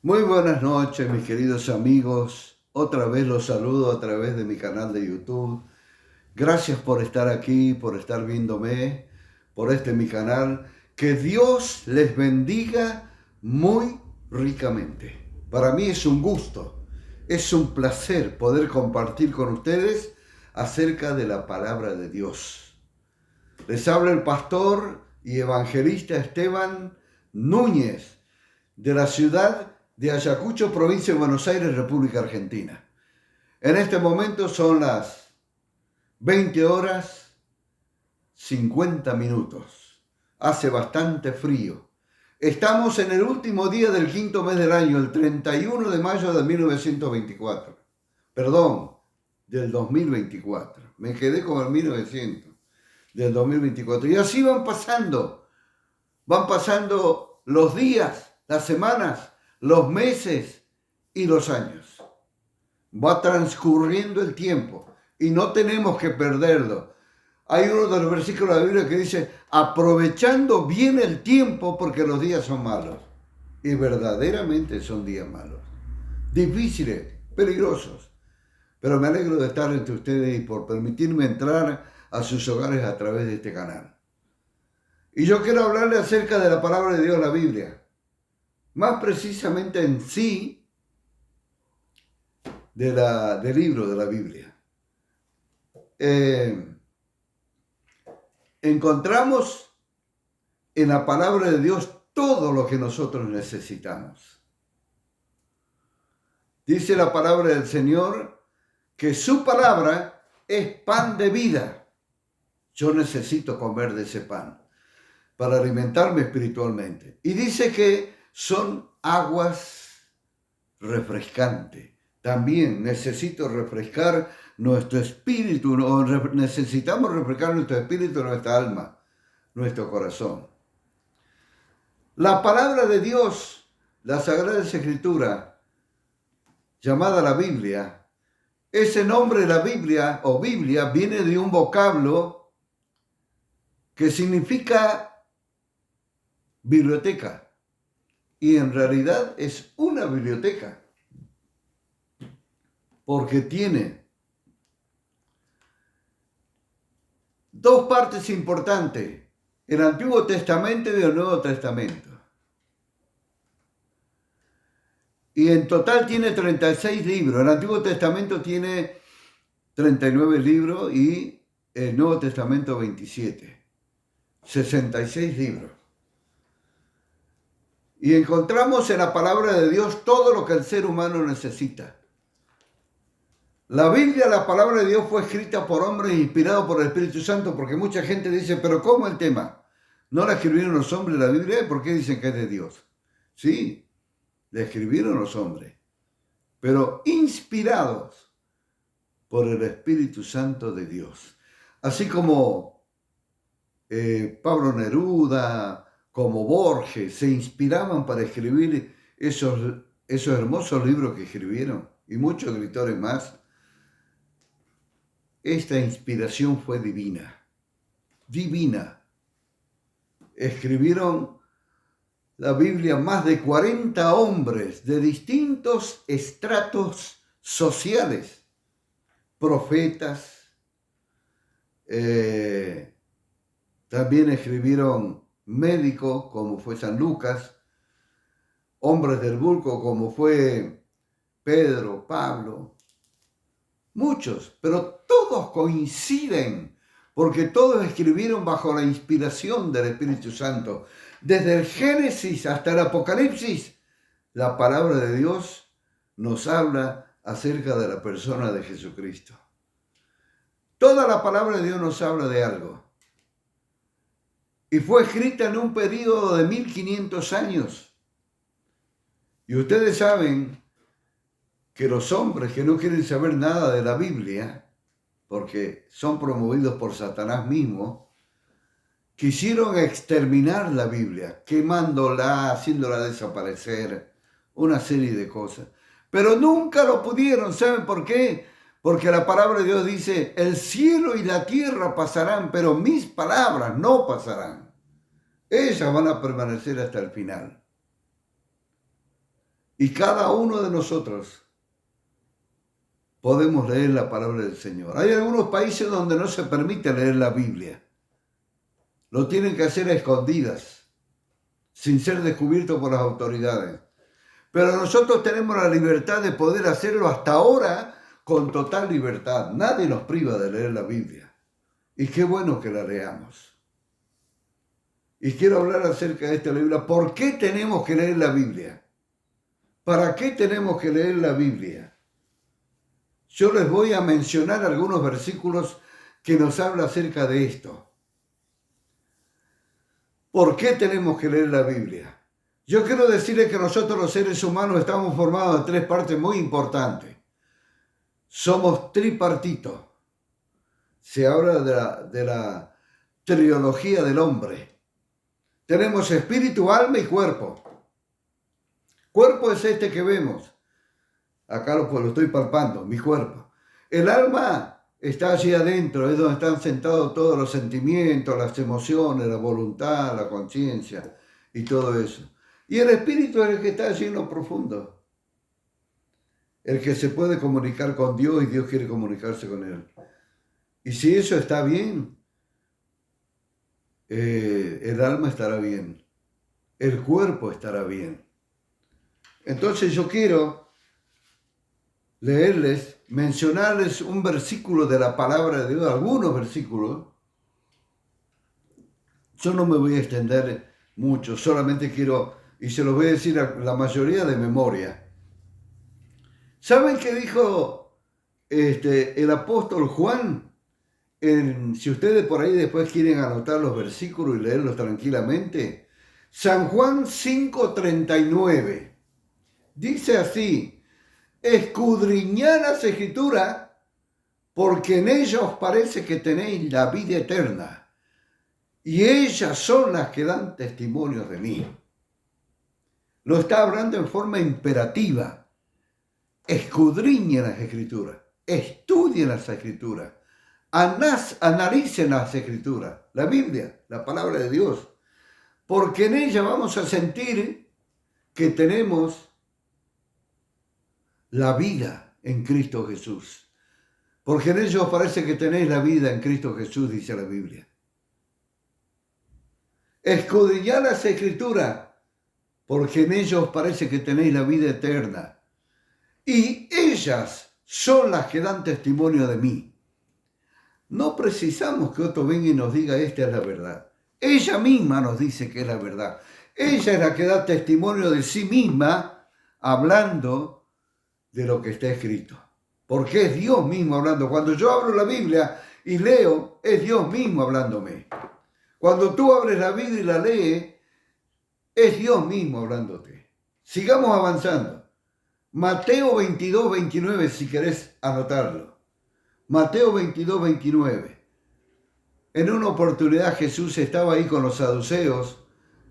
Muy buenas noches, mis queridos amigos. Otra vez los saludo a través de mi canal de YouTube. Gracias por estar aquí, por estar viéndome, por mi canal. Que Dios les bendiga muy ricamente. Para mí es un gusto, es un placer poder compartir con ustedes acerca de la palabra de Dios. Les habla el pastor y evangelista Esteban Núñez, de la ciudad de Ayacucho, provincia de Buenos Aires, República Argentina. En este momento son las 20 horas 50 minutos. Hace bastante frío. Estamos en el último día del quinto mes del año, el 31 de mayo de 1924. Perdón, del 2024. Me quedé con el 1900, del 2024. Y así van pasando los días, las semanas, los meses y los años. Va transcurriendo el tiempo y no tenemos que perderlo. Hay uno de los versículos de la Biblia que dice, aprovechando bien el tiempo porque los días son malos. Y verdaderamente son días malos. Difíciles, peligrosos. Pero me alegro de estar entre ustedes y por permitirme entrar a sus hogares a través de este canal. Y yo quiero hablarle acerca de la palabra de Dios, la Biblia. Más precisamente en sí, del libro de la Biblia. Encontramos en la palabra de Dios todo lo que nosotros necesitamos. Dice la palabra del Señor que su palabra es pan de vida. Yo necesito comer de ese pan para alimentarme espiritualmente. Y dice que son aguas refrescantes. También necesito refrescar nuestro espíritu, o necesitamos refrescar nuestro espíritu, nuestra alma, nuestro corazón. La palabra de Dios, la Sagrada Escritura, llamada la Biblia, ese nombre, la Biblia o Biblia, viene de un vocablo que significa biblioteca. Y en realidad es una biblioteca, porque tiene dos partes importantes, el Antiguo Testamento y el Nuevo Testamento. Y en total tiene 36 libros. El Antiguo Testamento tiene 39 libros y el Nuevo Testamento 27. 66 libros. Y encontramos en la palabra de Dios todo lo que el ser humano necesita. La Biblia, la palabra de Dios, fue escrita por hombres inspirados por el Espíritu Santo, porque mucha gente dice, pero ¿cómo el tema? ¿No la escribieron los hombres la Biblia? ¿Por qué dicen que es de Dios? Sí, la escribieron los hombres, pero inspirados por el Espíritu Santo de Dios. Así como Pablo Neruda, como Borges, se inspiraban para escribir esos hermosos libros que escribieron, y muchos escritores más. Esta inspiración fue divina, divina. Escribieron la Biblia más de 40 hombres de distintos estratos sociales, profetas, también escribieron médicos como fue San Lucas, hombres del vulgo como fue Pedro, Pablo, muchos, pero todos coinciden, porque todos escribieron bajo la inspiración del Espíritu Santo. Desde el Génesis hasta el Apocalipsis, la palabra de Dios nos habla acerca de la persona de Jesucristo. Toda la palabra de Dios nos habla de algo. Y fue escrita en un periodo de 1500 años. Y ustedes saben que los hombres que no quieren saber nada de la Biblia, porque son promovidos por Satanás mismo, quisieron exterminar la Biblia, quemándola, haciéndola desaparecer, una serie de cosas. Pero nunca lo pudieron, ¿saben por qué? Porque la palabra de Dios dice, el cielo y la tierra pasarán, pero mis palabras no pasarán. Ellas van a permanecer hasta el final. Y cada uno de nosotros podemos leer la palabra del Señor. Hay algunos países donde no se permite leer la Biblia. Lo tienen que hacer a escondidas, sin ser descubierto por las autoridades. Pero nosotros tenemos la libertad de poder hacerlo hasta ahora con total libertad. Nadie nos priva de leer la Biblia. Y qué bueno que la leamos. Y quiero hablar acerca de esta Biblia. ¿Por qué tenemos que leer la Biblia? ¿Para qué tenemos que leer la Biblia? Yo les voy a mencionar algunos versículos que nos hablan acerca de esto. ¿Por qué tenemos que leer la Biblia? Yo quiero decirles que nosotros los seres humanos estamos formados de tres partes muy importantes. Somos tripartitos. Se habla de la trilogía del hombre. Tenemos espíritu, alma y cuerpo. Cuerpo es este que vemos. Acá lo estoy palpando, mi cuerpo. El alma está allí adentro, es donde están sentados todos los sentimientos, las emociones, la voluntad, la conciencia y todo eso. Y el espíritu es el que está allí en lo profundo. El que se puede comunicar con Dios y Dios quiere comunicarse con él. Y si eso está bien, el alma estará bien. El cuerpo estará bien. Entonces yo quiero leerles, mencionarles un versículo de la palabra de Dios, algunos versículos. Yo no me voy a extender mucho, solamente quiero, y se los voy a decir a la mayoría de memoria. ¿Saben qué dijo el apóstol Juan? Si ustedes por ahí después quieren anotar los versículos y leerlos tranquilamente. San Juan 5:39. Dice así: escudriñad las Escrituras, porque en ellas os parece que tenéis la vida eterna, y ellas son las que dan testimonio de mí. Lo está hablando en forma imperativa. Escudriñen las Escrituras, estudien las Escrituras, analicen las Escrituras, la Biblia, la palabra de Dios, porque en ella vamos a sentir que tenemos la vida en Cristo Jesús. Porque en ellos parece que tenéis la vida en Cristo Jesús, dice la Biblia. Escudriñad las Escrituras, porque en ellos parece que tenéis la vida eterna. Y ellas son las que dan testimonio de mí. No precisamos que otro venga y nos diga esta es la verdad. Ella misma nos dice que es la verdad. Ella es la que da testimonio de sí misma, hablando de lo que está escrito. Porque es Dios mismo hablando. Cuando yo abro la Biblia y leo, es Dios mismo hablándome. Cuando tú abres la Biblia y la lees, es Dios mismo hablándote. Sigamos avanzando. Mateo 22:29, si querés anotarlo. Mateo 22:29. En una oportunidad Jesús estaba ahí con los saduceos,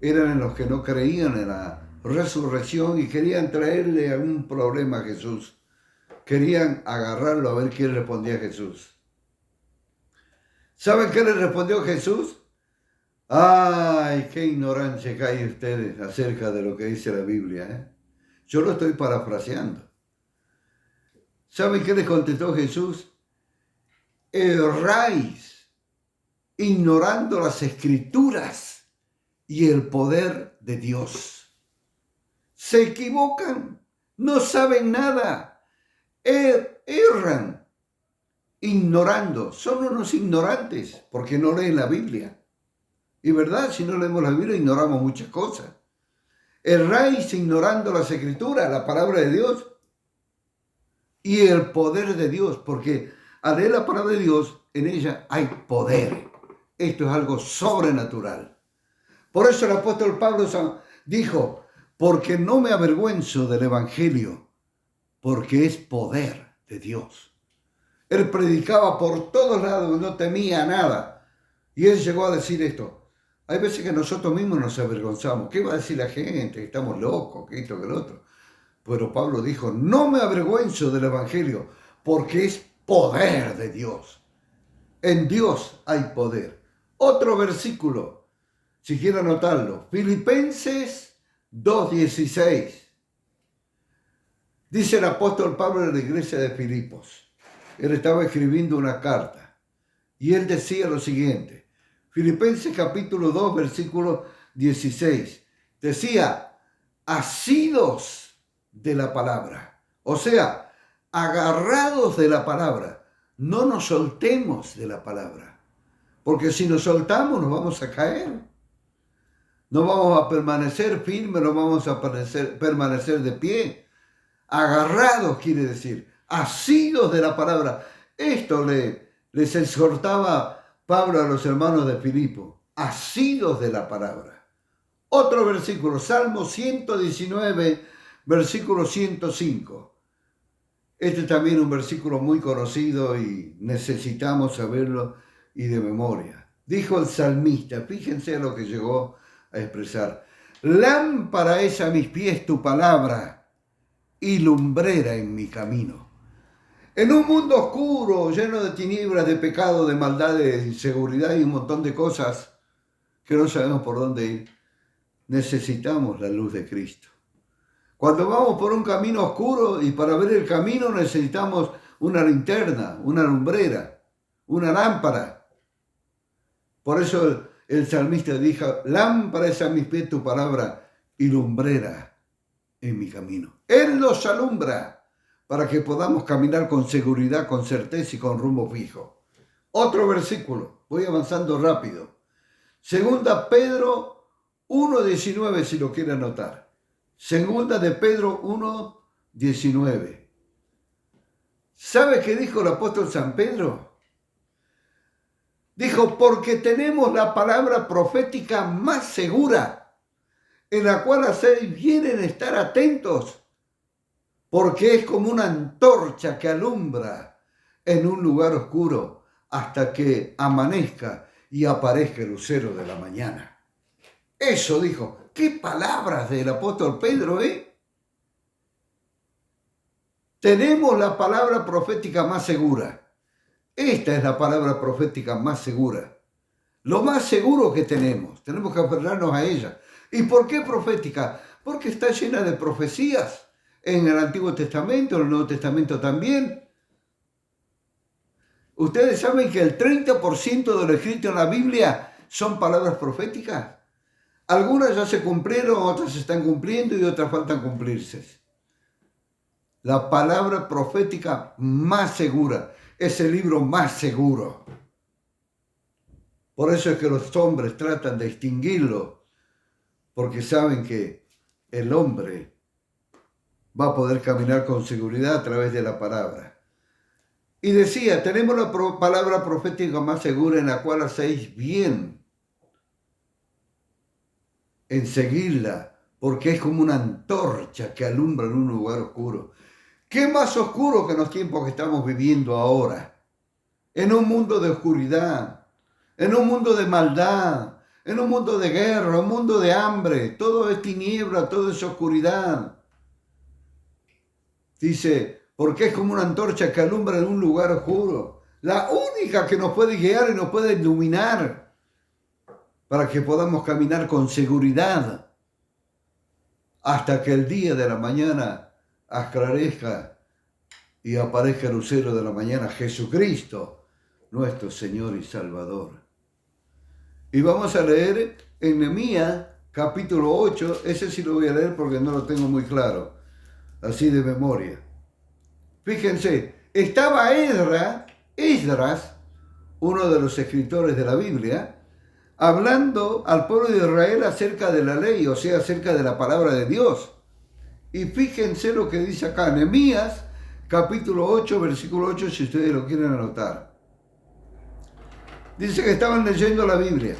eran los que no creían en la resurrección y querían traerle algún problema a Jesús. Querían agarrarlo a ver qué le respondía Jesús. ¿Saben qué le respondió Jesús? ¡Ay, qué ignorancia que hay ustedes acerca de lo que dice la Biblia! Yo lo estoy parafraseando. ¿Saben qué les contestó Jesús? Erráis, ignorando las Escrituras y el poder de Dios. Se equivocan, no saben nada, erran, ignorando. Son unos ignorantes porque no leen la Biblia. Y verdad, si no leemos la Biblia ignoramos muchas cosas. Erráis ignorando las Escrituras, la palabra de Dios y el poder de Dios, porque al leer la palabra de Dios, en ella hay poder. Esto es algo sobrenatural. Por eso el apóstol Pablo dijo, porque no me avergüenzo del Evangelio, porque es poder de Dios. Él predicaba por todos lados, no temía nada. Y él llegó a decir esto. Hay veces que nosotros mismos nos avergonzamos. ¿Qué va a decir la gente? Que estamos locos, que esto, que lo otro. Pero Pablo dijo, no me avergüenzo del Evangelio, porque es poder de Dios. En Dios hay poder. Otro versículo, si quieren anotarlo, Filipenses 2:16. Dice el apóstol Pablo en la iglesia de Filipos. Él estaba escribiendo una carta y él decía lo siguiente. Filipenses capítulo 2, versículo 16. Decía, asidos de la palabra. O sea, agarrados de la palabra. No nos soltemos de la palabra. Porque si nos soltamos nos vamos a caer. No vamos a permanecer firmes, no vamos a permanecer de pie. Agarrados quiere decir, asidos de la palabra. Esto les exhortaba Pablo a los hermanos de Filipo, asidos de la palabra. Otro versículo, Salmo 119, versículo 105. Este es también un versículo muy conocido y necesitamos saberlo y de memoria. Dijo el salmista, fíjense lo que llegó a expresar. Lámpara es a mis pies tu palabra y lumbrera en mi camino. En un mundo oscuro, lleno de tinieblas, de pecado, de maldad, de inseguridad y un montón de cosas que no sabemos por dónde ir, necesitamos la luz de Cristo. Cuando vamos por un camino oscuro y para ver el camino necesitamos una linterna, una lumbrera, una lámpara. Por eso el salmista dijo, lámpara es a mis pies tu palabra y lumbrera en mi camino. Él nos alumbra para que podamos caminar con seguridad, con certeza y con rumbo fijo. Otro versículo, voy avanzando rápido. Segunda Pedro 1:19, si lo quiere anotar. Segunda de Pedro 1:19. ¿Sabe qué dijo el apóstol San Pedro? Dijo, porque tenemos la palabra profética más segura, en la cual hacéis bien en estar atentos, porque es como una antorcha que alumbra en un lugar oscuro hasta que amanezca y aparezca el lucero de la mañana. Eso dijo. ¿Qué palabras del apóstol Pedro, Tenemos la palabra profética más segura. Esta es la palabra profética más segura. Lo más seguro que tenemos que aferrarnos a ella. ¿Y por qué profética? Porque está llena de profecías. En el Antiguo Testamento, en el Nuevo Testamento también. Ustedes saben que el 30% de lo escrito en la Biblia son palabras proféticas. Algunas ya se cumplieron, otras se están cumpliendo y otras faltan cumplirse. La palabra profética más segura es el libro más seguro. Por eso es que los hombres tratan de extinguirlo, porque saben que el hombre va a poder caminar con seguridad a través de la palabra. Y decía, tenemos la palabra profética más segura en la cual hacéis bien en seguirla, porque es como una antorcha que alumbra en un lugar oscuro. ¿Qué más oscuro que en los tiempos que estamos viviendo ahora? En un mundo de oscuridad, en un mundo de maldad, en un mundo de guerra, un mundo de hambre, todo es tiniebla, todo es oscuridad. Dice, porque es como una antorcha que alumbra en un lugar oscuro. La única que nos puede guiar y nos puede iluminar para que podamos caminar con seguridad hasta que el día de la mañana aclarezca y aparezca el lucero de la mañana, Jesucristo, nuestro Señor y Salvador. Y vamos a leer en Nehemías capítulo 8, ese sí lo voy a leer porque no lo tengo muy claro, así de memoria. Fíjense, estaba Esdras, uno de los escritores de la Biblia, hablando al pueblo de Israel acerca de la ley, o sea, acerca de la palabra de Dios. Y fíjense lo que dice acá, Nehemías, capítulo 8, versículo 8, si ustedes lo quieren anotar. Dice que estaban leyendo la Biblia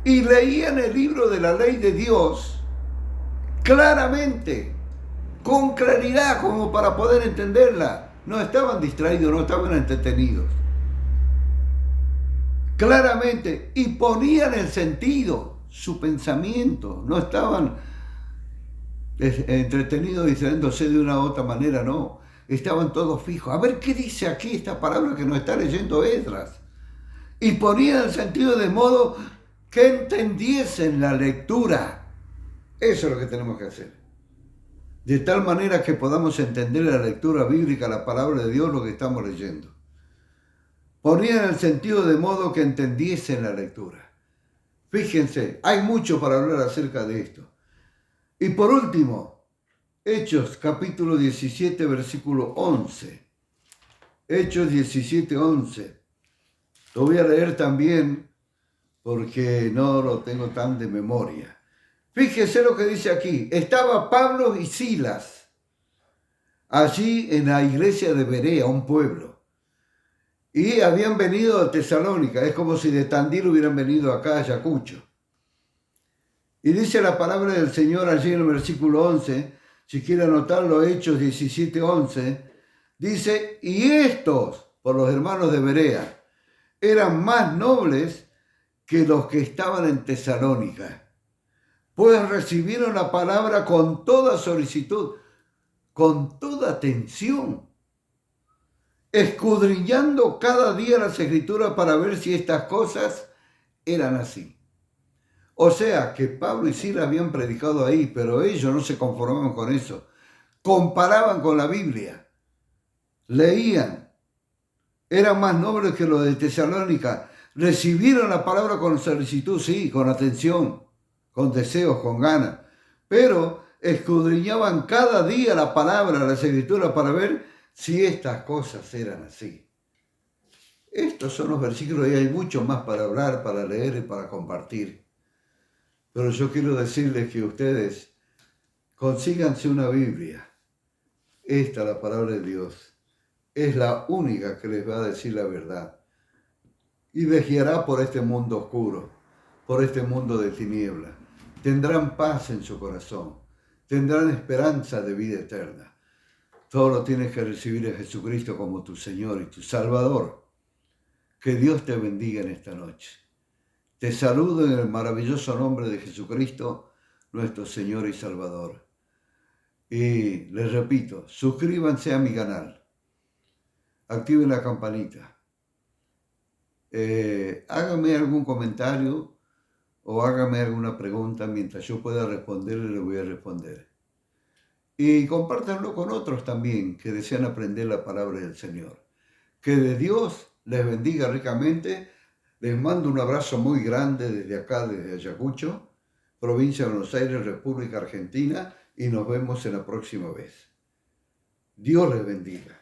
y leían el libro de la ley de Dios claramente, con claridad, como para poder entenderla. No estaban distraídos, no estaban entretenidos. Claramente, y ponían el sentido, su pensamiento, no estaban entretenidos distrayéndose de una u otra manera, no, estaban todos fijos. A ver qué dice aquí esta palabra que nos está leyendo Esdras. Y ponían el sentido de modo que entendiesen la lectura. Eso es lo que tenemos que hacer. de tal manera que podamos entender la lectura bíblica, la palabra de Dios, lo que estamos leyendo. Ponían el sentido de modo que entendiesen la lectura. Fíjense, hay mucho para hablar acerca de esto. Y por último, Hechos capítulo 17, versículo 11. Hechos 17, 11. Lo voy a leer también porque no lo tengo tan de memoria. Fíjese lo que dice aquí. Estaba Pablo y Silas allí en la iglesia de Berea, un pueblo. Y habían venido a Tesalónica. Es como si de Tandil hubieran venido acá a Ayacucho. Y dice la palabra del Señor allí en el versículo 11, si quiere anotarlo, Hechos 17, 11, dice, y estos, por los hermanos de Berea, eran más nobles que los que estaban en Tesalónica, pues recibieron la palabra con toda solicitud, con toda atención, escudriñando cada día las Escrituras para ver si estas cosas eran así. O sea, que Pablo y Silas habían predicado ahí, pero ellos no se conformaban con eso. Comparaban con la Biblia, leían, eran más nobles que los de Tesalónica, recibieron la palabra con solicitud, sí, con atención, con deseos, con ganas, pero escudriñaban cada día la palabra, las Escrituras, para ver si estas cosas eran así. Estos son los versículos y hay mucho más para hablar, para leer y para compartir. Pero yo quiero decirles que ustedes consíganse una Biblia. Esta, la palabra de Dios, es la única que les va a decir la verdad. Y les guiará por este mundo oscuro, por este mundo de tinieblas. Tendrán paz en su corazón. Tendrán esperanza de vida eterna. Todo lo tienes que recibir a Jesucristo como tu Señor y tu Salvador. Que Dios te bendiga en esta noche. Te saludo en el maravilloso nombre de Jesucristo, nuestro Señor y Salvador. Y les repito, suscríbanse a mi canal, activen la campanita, háganme algún comentario o háganme alguna pregunta, mientras yo pueda responderle, le voy a responder. Y compártanlo con otros también que desean aprender la palabra del Señor. Que de Dios les bendiga ricamente. Les mando un abrazo muy grande desde acá, desde Ayacucho, provincia de Buenos Aires, República Argentina, y nos vemos en la próxima vez. Dios les bendiga.